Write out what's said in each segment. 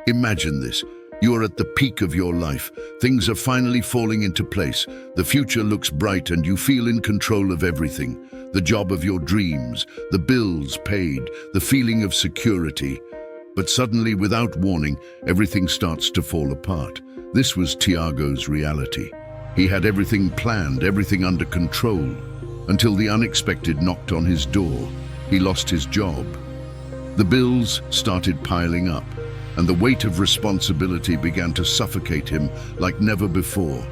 Imagine this. You are at the peak of your life. Things are finally falling into place. The future looks bright and you feel in control of everything. The job of your dreams, the bills paid, the feeling of security. But suddenly, without warning, everything starts to fall apart. This was Tiago's reality. He had everything planned, everything under control, until the unexpected knocked on his door. He lost his job. The bills started piling up, and the weight of responsibility began to suffocate him like never before.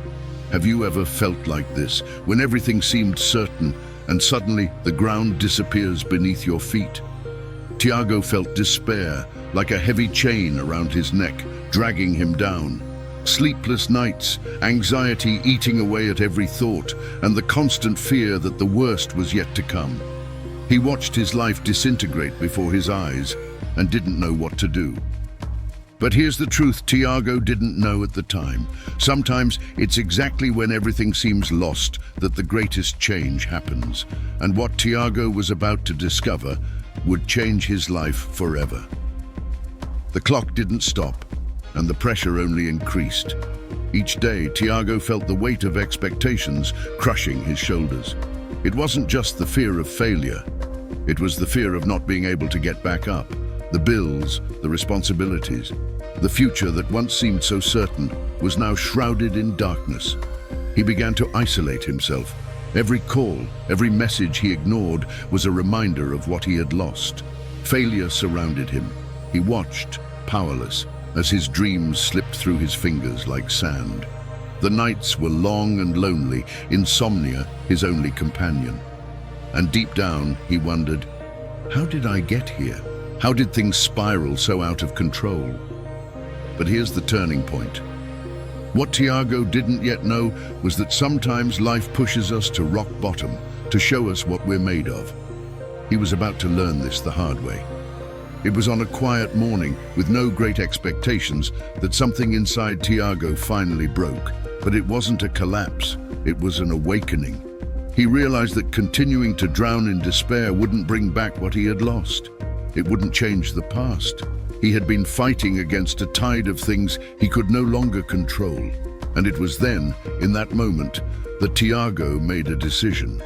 Have you ever felt like this, when everything seemed certain, and suddenly the ground disappears beneath your feet? Tiago felt despair, like a heavy chain around his neck, dragging him down. Sleepless nights, anxiety eating away at every thought, and the constant fear that the worst was yet to come. He watched his life disintegrate before his eyes and didn't know what to do. But here's the truth Tiago didn't know at the time. Sometimes it's exactly when everything seems lost that the greatest change happens. And what Tiago was about to discover would change his life forever. The clock didn't stop, and the pressure only increased. Each day, Tiago felt the weight of expectations crushing his shoulders. It wasn't just the fear of failure. It was the fear of not being able to get back up. The bills, the responsibilities, the future that once seemed so certain was now shrouded in darkness. He began to isolate himself. Every call, every message he ignored was a reminder of what he had lost. Failure surrounded him. He watched, powerless, as his dreams slipped through his fingers like sand. The nights were long and lonely, insomnia his only companion. And deep down, he wondered, how did I get here? How did things spiral so out of control? But here's the turning point. What Tiago didn't yet know was that sometimes life pushes us to rock bottom to show us what we're made of. He was about to learn this the hard way. It was on a quiet morning, with no great expectations, that something inside Tiago finally broke. But it wasn't a collapse, it was an awakening. He realized that continuing to drown in despair wouldn't bring back what he had lost. It wouldn't change the past. He had been fighting against a tide of things he could no longer control. And it was then, in that moment, that Tiago made a decision.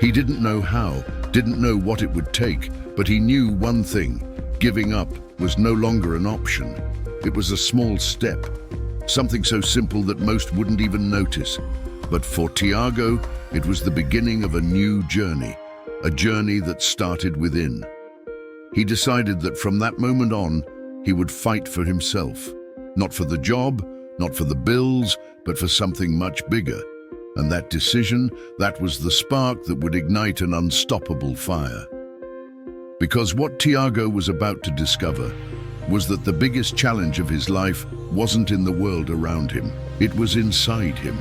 He didn't know how, didn't know what it would take, but he knew one thing. Giving up was no longer an option. It was a small step, something so simple that most wouldn't even notice. But for Tiago, it was the beginning of a new journey, a journey that started within. He decided that from that moment on, he would fight for himself. Not for the job, not for the bills, but for something much bigger. And that decision, that was the spark that would ignite an unstoppable fire. Because what Tiago was about to discover was that the biggest challenge of his life wasn't in the world around him, it was inside him.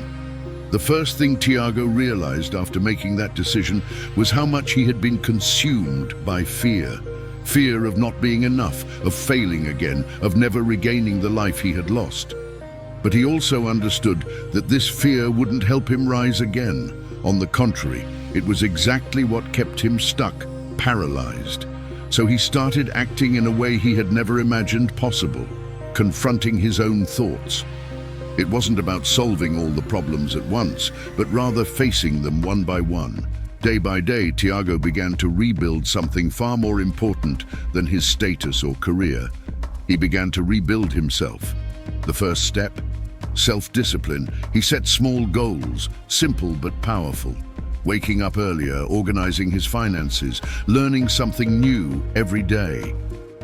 The first thing Tiago realized after making that decision was how much he had been consumed by fear. Fear of not being enough, of failing again, of never regaining the life he had lost. But he also understood that this fear wouldn't help him rise again. On the contrary, it was exactly what kept him stuck, paralyzed. So he started acting in a way he had never imagined possible, confronting his own thoughts. It wasn't about solving all the problems at once, but rather facing them one by one. Day by day, Tiago began to rebuild something far more important than his status or career. He began to rebuild himself. The first step? Self-discipline. He set small goals, simple but powerful. Waking up earlier, organizing his finances, learning something new every day.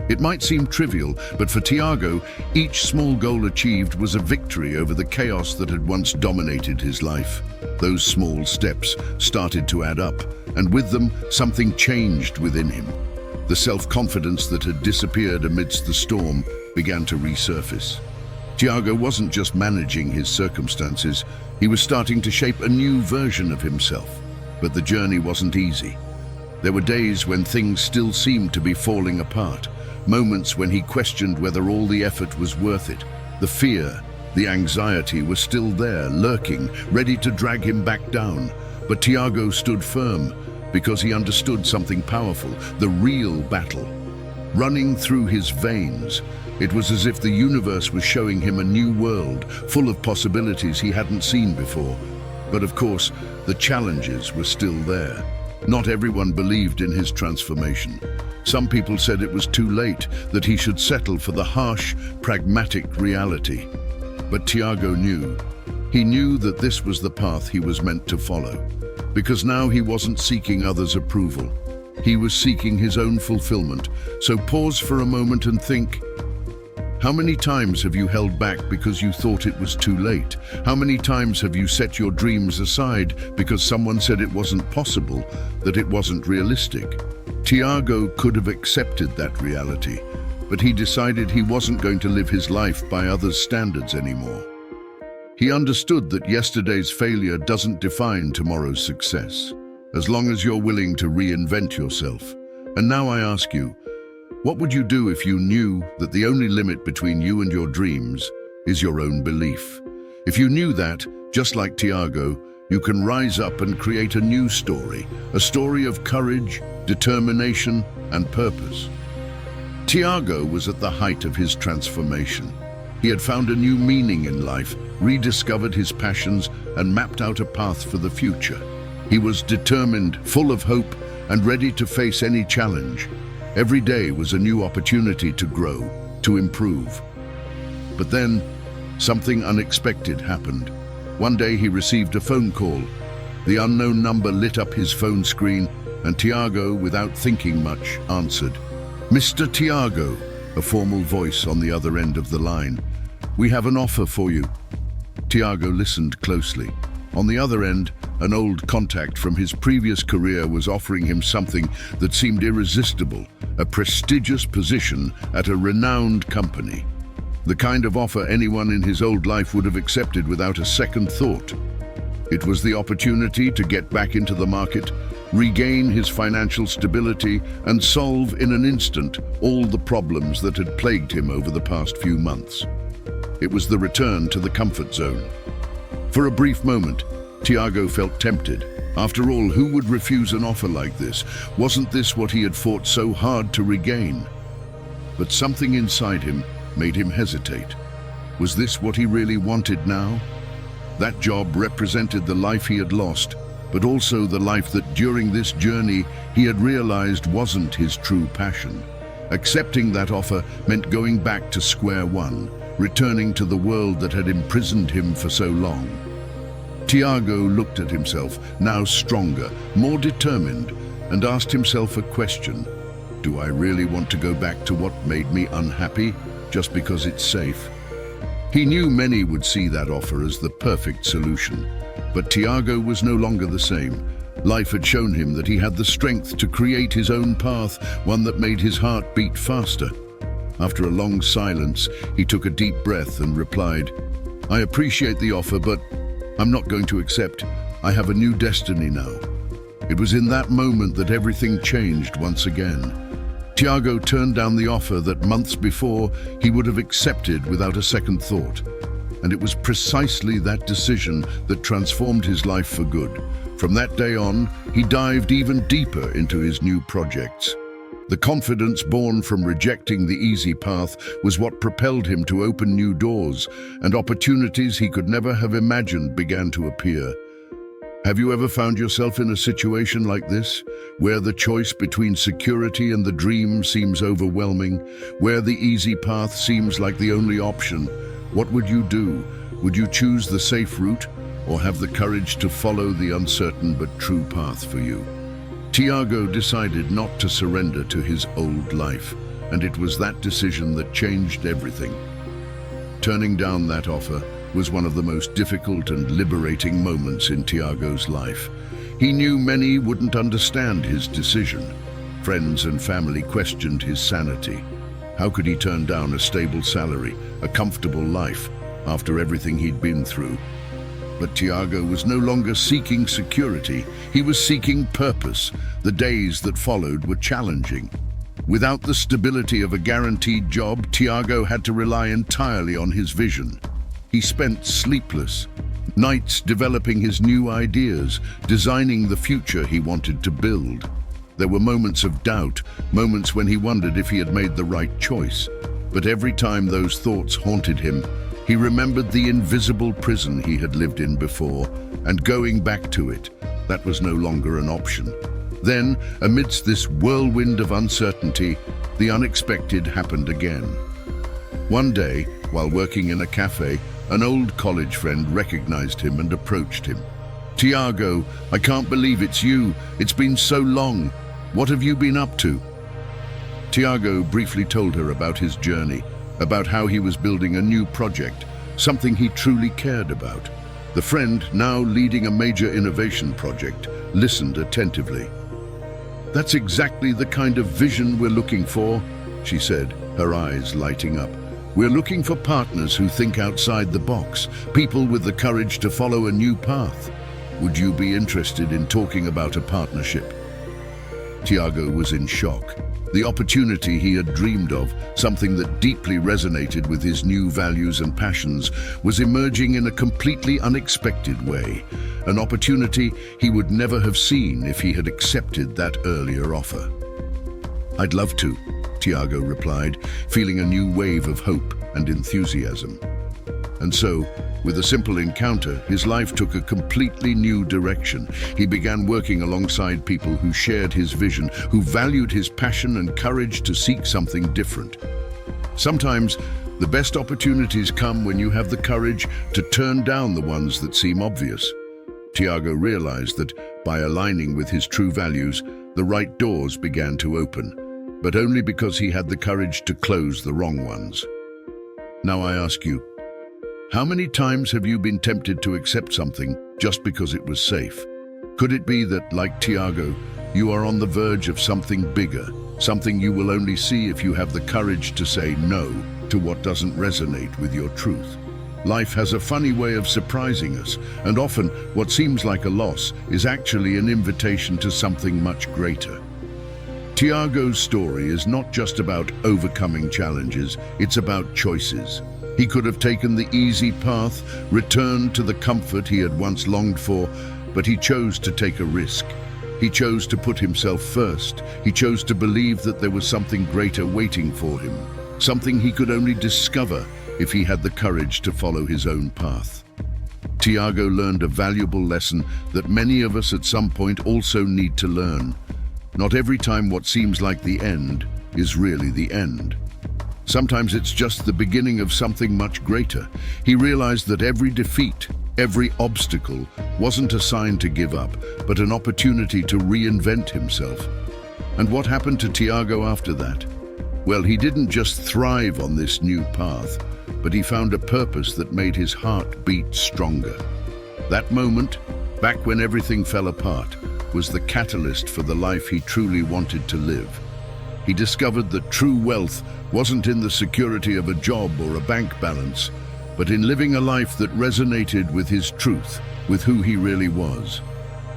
It might seem trivial, but for Tiago, each small goal achieved was a victory over the chaos that had once dominated his life. Those small steps started to add up, and with them, something changed within him. The self-confidence that had disappeared amidst the storm began to resurface. Tiago wasn't just managing his circumstances, he was starting to shape a new version of himself. But the journey wasn't easy. There were days when things still seemed to be falling apart, moments when he questioned whether all the effort was worth it. The fear, the anxiety was still there, lurking, ready to drag him back down. But Tiago stood firm because he understood something powerful, the real battle. Running through his veins It was as if the universe was showing him a new world, full of possibilities he hadn't seen before. But of course, the challenges were still there. Not everyone believed in his transformation. Some people said it was too late, that he should settle for the harsh, pragmatic reality. But Tiago knew. He knew that this was the path he was meant to follow. Because now he wasn't seeking others' approval. He was seeking his own fulfillment. So pause for a moment and think, how many times have you held back because you thought it was too late? How many times have you set your dreams aside because someone said it wasn't possible, that it wasn't realistic? Tiago could have accepted that reality, but he decided he wasn't going to live his life by others' standards anymore. He understood that yesterday's failure doesn't define tomorrow's success, as long as you're willing to reinvent yourself. And now I ask you, what would you do if you knew that the only limit between you and your dreams is your own belief? If you knew that, just like Tiago, you can rise up and create a new story, a story of courage, determination, and purpose. Tiago was at the height of his transformation. He had found a new meaning in life, rediscovered his passions, and mapped out a path for the future. He was determined, full of hope, and ready to face any challenge. Every day was a new opportunity to grow, to improve. But then, something unexpected happened. One day he received a phone call. The unknown number lit up his phone screen, and Tiago, without thinking much, answered. "Mr. Tiago," a formal voice on the other end of the line. "We have an offer for you." Tiago listened closely. On the other end, an old contact from his previous career was offering him something that seemed irresistible, a prestigious position at a renowned company. The kind of offer anyone in his old life would have accepted without a second thought. It was the opportunity to get back into the market, regain his financial stability, and solve in an instant all the problems that had plagued him over the past few months. It was the return to the comfort zone. For a brief moment, Tiago felt tempted. After all, who would refuse an offer like this? Wasn't this what he had fought so hard to regain? But something inside him made him hesitate. Was this what he really wanted now? That job represented the life he had lost, but also the life that during this journey he had realized wasn't his true passion. Accepting that offer meant going back to square one, returning to the world that had imprisoned him for so long. Tiago looked at himself, now stronger, more determined, and asked himself a question. Do I really want to go back to what made me unhappy, just because it's safe? He knew many would see that offer as the perfect solution, but Tiago was no longer the same. Life had shown him that he had the strength to create his own path, one that made his heart beat faster. After a long silence, he took a deep breath and replied, "I appreciate the offer, but I'm not going to accept. I have a new destiny now." It was in that moment that everything changed once again. Tiago turned down the offer that months before he would have accepted without a second thought. And it was precisely that decision that transformed his life for good. From that day on, he dived even deeper into his new projects. The confidence born from rejecting the easy path was what propelled him to open new doors, and opportunities he could never have imagined began to appear. Have you ever found yourself in a situation like this, where the choice between security and the dream seems overwhelming, where the easy path seems like the only option? What would you do? Would you choose the safe route, or have the courage to follow the uncertain but true path for you? Tiago decided not to surrender to his old life, and it was that decision that changed everything. Turning down that offer was one of the most difficult and liberating moments in Tiago's life. He knew many wouldn't understand his decision. Friends and family questioned his sanity. How could he turn down a stable salary, a comfortable life, after everything he'd been through? But Tiago was no longer seeking security. He was seeking purpose. The days that followed were challenging. Without the stability of a guaranteed job, Tiago had to rely entirely on his vision. He spent sleepless nights developing his new ideas, designing the future he wanted to build. There were moments of doubt, moments when he wondered if he had made the right choice. But every time those thoughts haunted him, he remembered the invisible prison he had lived in before, and going back to it, that was no longer an option. Then, amidst this whirlwind of uncertainty, the unexpected happened again. One day, while working in a cafe, an old college friend recognized him and approached him. "Tiago, I can't believe it's you. It's been so long. What have you been up to?" Tiago briefly told her about his journey, about how he was building a new project, something he truly cared about. The friend, now leading a major innovation project, listened attentively. "That's exactly the kind of vision we're looking for," she said, her eyes lighting up. "We're looking for partners who think outside the box, people with the courage to follow a new path. Would you be interested in talking about a partnership?" Tiago was in shock. The opportunity he had dreamed of, something that deeply resonated with his new values and passions, was emerging in a completely unexpected way, an opportunity he would never have seen if he had accepted that earlier offer. "I'd love to," Tiago replied, feeling a new wave of hope and enthusiasm. And so, with a simple encounter, his life took a completely new direction. He began working alongside people who shared his vision, who valued his passion and courage to seek something different. Sometimes, the best opportunities come when you have the courage to turn down the ones that seem obvious. Tiago realized that by aligning with his true values, the right doors began to open, but only because he had the courage to close the wrong ones. Now I ask you, how many times have you been tempted to accept something just because it was safe? Could it be that, like Tiago, you are on the verge of something bigger, something you will only see if you have the courage to say no to what doesn't resonate with your truth? Life has a funny way of surprising us, and often what seems like a loss is actually an invitation to something much greater. Tiago's story is not just about overcoming challenges, it's about choices. He could have taken the easy path, returned to the comfort he had once longed for, but he chose to take a risk. He chose to put himself first. He chose to believe that there was something greater waiting for him, something he could only discover if he had the courage to follow his own path. Tiago learned a valuable lesson that many of us at some point also need to learn. Not every time what seems like the end is really the end. Sometimes it's just the beginning of something much greater. He realized that every defeat, every obstacle, wasn't a sign to give up, but an opportunity to reinvent himself. And what happened to Tiago after that? Well, he didn't just thrive on this new path, but he found a purpose that made his heart beat stronger. That moment, back when everything fell apart, was the catalyst for the life he truly wanted to live. He discovered that true wealth wasn't in the security of a job or a bank balance, but in living a life that resonated with his truth, with who he really was.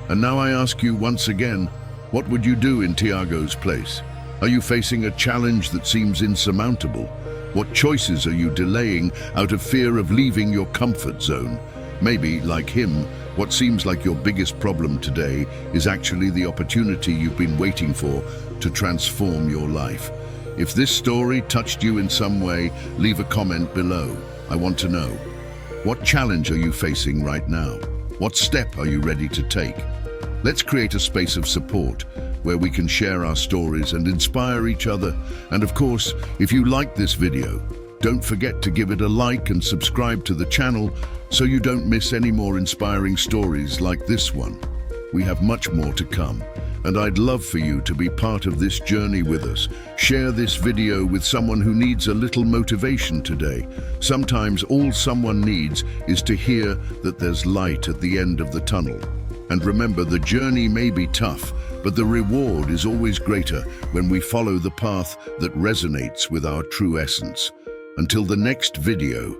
And now I ask you once again, what would you do in Tiago's place? Are you facing a challenge that seems insurmountable? What choices are you delaying out of fear of leaving your comfort zone? Maybe, like him, what seems like your biggest problem today is actually the opportunity you've been waiting for to transform your life. If this story touched you in some way, leave a comment below. I want to know. What challenge are you facing right now? What step are you ready to take? Let's create a space of support where we can share our stories and inspire each other. And of course, if you like this video, don't forget to give it a like and subscribe to the channel so you don't miss any more inspiring stories like this one. We have much more to come, and I'd love for you to be part of this journey with us. Share this video with someone who needs a little motivation today. Sometimes all someone needs is to hear that there's light at the end of the tunnel. And remember, the journey may be tough, but the reward is always greater when we follow the path that resonates with our true essence. Until the next video,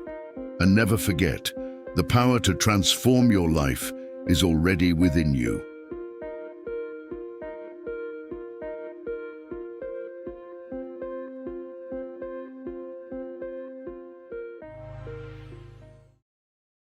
and never forget, the power to transform your life is already within you.